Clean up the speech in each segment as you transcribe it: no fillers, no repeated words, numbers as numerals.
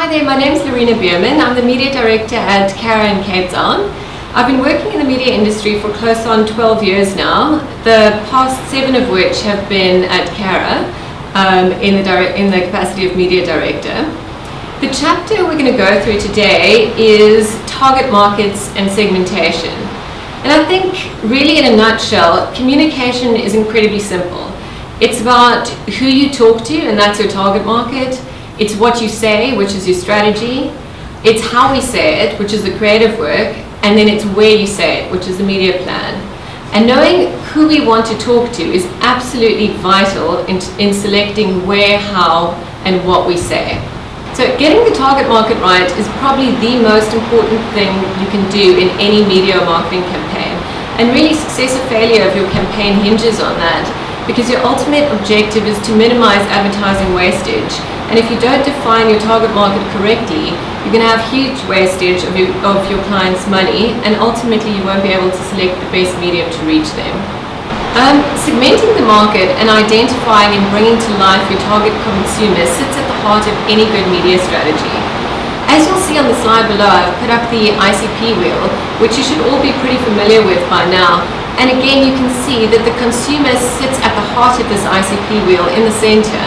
Hi there, my name is Lerina Bierman. I'm the Media Director at Carat in Cape Town. I've been working in the media industry for close on 12 years now, the past 7 of which have been at Carat in the capacity of Media Director. The chapter we're going to go through today is target markets and segmentation. And I think really in a nutshell, communication is incredibly simple. It's about who you talk to, and that's your target market. It's what you say, which is your strategy. It's how we say it, which is the creative work. And then it's where you say it, which is the media plan. And knowing who we want to talk to is absolutely vital in selecting where, how, and what we say. So getting the target market right is probably the most important thing you can do in any media or marketing campaign. And really success or failure of your campaign hinges on that, because your ultimate objective is to minimize advertising wastage. And if you don't define your target market correctly, you're going to have huge wastage of your clients' money, and ultimately you won't be able to select the best medium to reach them. Segmenting the market and identifying and bringing to life your target consumer sits at the heart of any good media strategy. As you'll see on the slide below, I've put up the ICP wheel, which you should all be pretty familiar with by now. And again, you can see that the consumer sits at the heart of this ICP wheel in the center,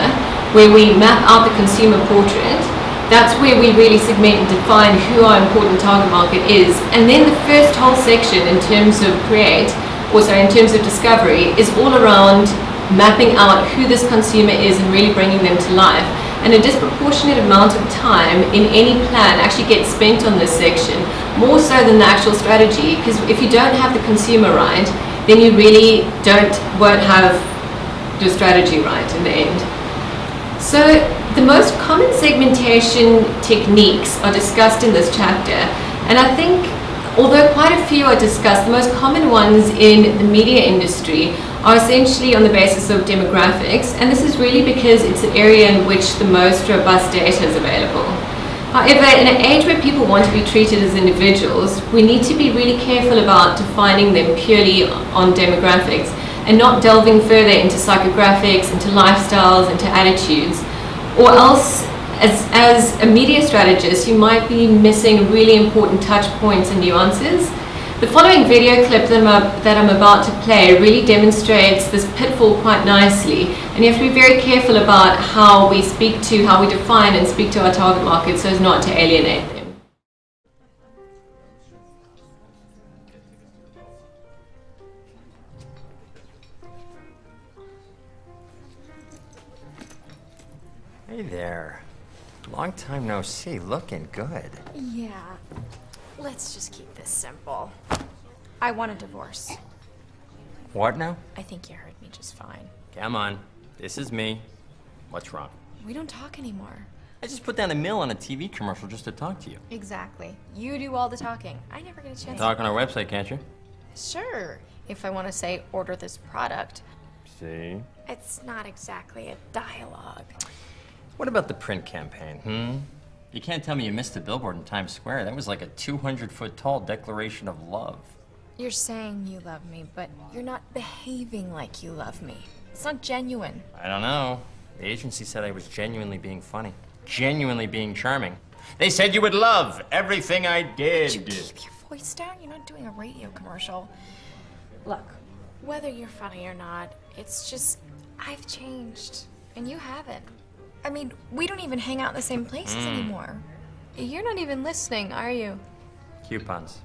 where we map out the consumer portrait. That's where we really segment and define who our important target market is. And then the first whole section in terms of in terms of discovery, is all around mapping out who this consumer is and really bringing them to life. And a disproportionate amount of time in any plan actually gets spent on this section, more so than the actual strategy, because if you don't have the consumer right, then you really won't have your strategy right in the end. So the most common segmentation techniques are discussed in this chapter, and I think although quite a few are discussed, the most common ones in the media industry are essentially on the basis of demographics, and this is really because it's an area in which the most robust data is available. However, in an age where people want to be treated as individuals, we need to be really careful about defining them purely on demographics and not delving further into psychographics, into lifestyles, into attitudes, or else as a media strategist, you might be missing really important touch points and nuances. The following video clip that I'm about to play really demonstrates this pitfall quite nicely, and you have to be very careful about how we define and speak to our target market so as not to alienate them. Hey there. Long time no see, looking good. Yeah, let's just keep this simple. I want a divorce. What now? I think you heard me just fine. Come on, this is me. What's wrong? We don't talk anymore. I just put down $1 million on a TV commercial just to talk to you. Exactly. You do all the talking. I never get a chance. Talk on our website, can't you? Sure, if I want to say order this product. See? It's not exactly a dialogue. What about the print campaign, You can't tell me you missed the billboard in Times Square. That was like a 200-foot tall declaration of love. You're saying you love me, but you're not behaving like you love me. It's not genuine. I don't know. The agency said I was genuinely being funny. Genuinely being charming. They said you would love everything I did. Could you keep your voice down? You're not doing a radio commercial. Look, whether you're funny or not, it's just, I've changed, and you haven't. I mean, we don't even hang out in the same places anymore. You're not even listening, are you? Coupons.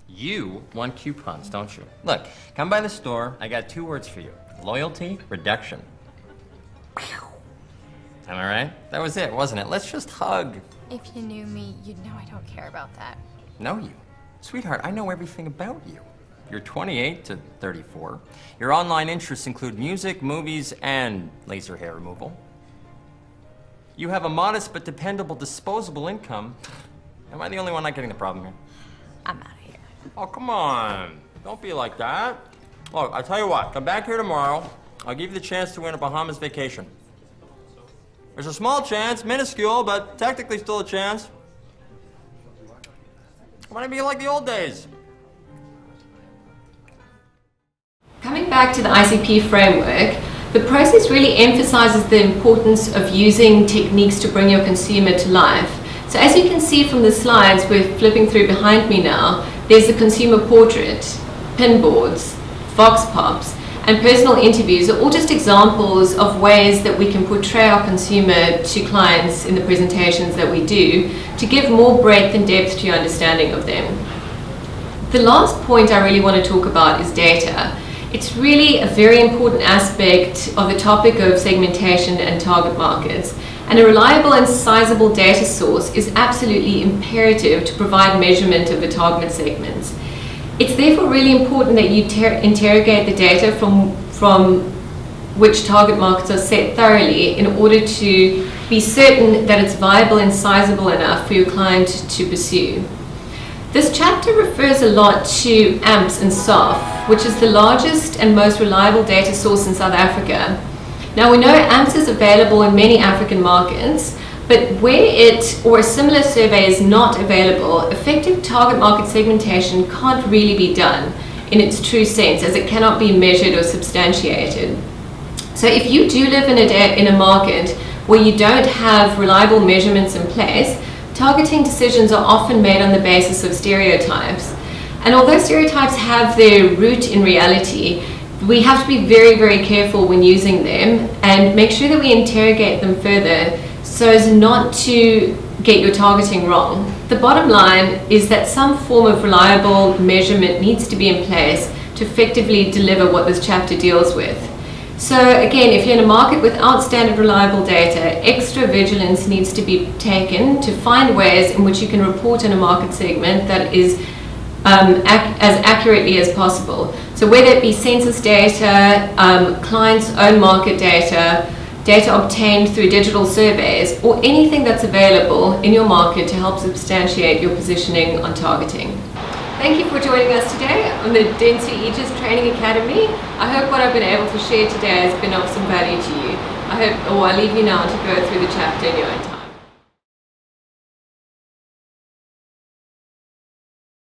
You want coupons, don't you? Look, come by the store. I got 2 words for you. Loyalty, reduction. Am I right? That was it, wasn't it? Let's just hug. If you knew me, you'd know I don't care about that. Know you? Sweetheart, I know everything about you. You're 28 to 34. Your online interests include music, movies, and laser hair removal. You have a modest but dependable disposable income. Am I the only one not getting the problem here? I'm out of here. Oh, come on. Don't be like that. Look, I'll tell you what. Come back here tomorrow. I'll give you the chance to win a Bahamas vacation. There's a small chance, minuscule, but technically still a chance. I want to be like the old days. Coming back to the ICP framework, the process really emphasizes the importance of using techniques to bring your consumer to life. So as you can see from the slides we're flipping through behind me now, there's the consumer portrait, pin boards, vox pops, and personal interviews are all just examples of ways that we can portray our consumer to clients in the presentations that we do to give more breadth and depth to your understanding of them. The last point I really want to talk about is data. It's really a very important aspect of the topic of segmentation and target markets, and a reliable and sizable data source is absolutely imperative to provide measurement of the target segments. It's therefore really important that you interrogate the data from which target markets are set thoroughly in order to be certain that it's viable and sizable enough for your client to pursue. This chapter refers a lot to AMPS and SOF, which is the largest and most reliable data source in South Africa. Now we know AMPS is available in many African markets, but where it or a similar survey is not available, effective target market segmentation can't really be done in its true sense, as it cannot be measured or substantiated. So if you do live in a market where you don't have reliable measurements in place, targeting decisions are often made on the basis of stereotypes. And although stereotypes have their root in reality, we have to be very, very careful when using them and make sure that we interrogate them further so as not to get your targeting wrong. The bottom line is that some form of reliable measurement needs to be in place to effectively deliver what this chapter deals with. So again, if you're in a market without standard reliable data, extra vigilance needs to be taken to find ways in which you can report on a market segment that is as accurately as possible. So whether it be census data, clients' own market data, data obtained through digital surveys, or anything that's available in your market to help substantiate your positioning on targeting. Thank you for joining us today on the Dentsu Aegis Training Academy. I hope what I've been able to share today has been of some value to you. I'll leave you now to go through the chapter in your own time.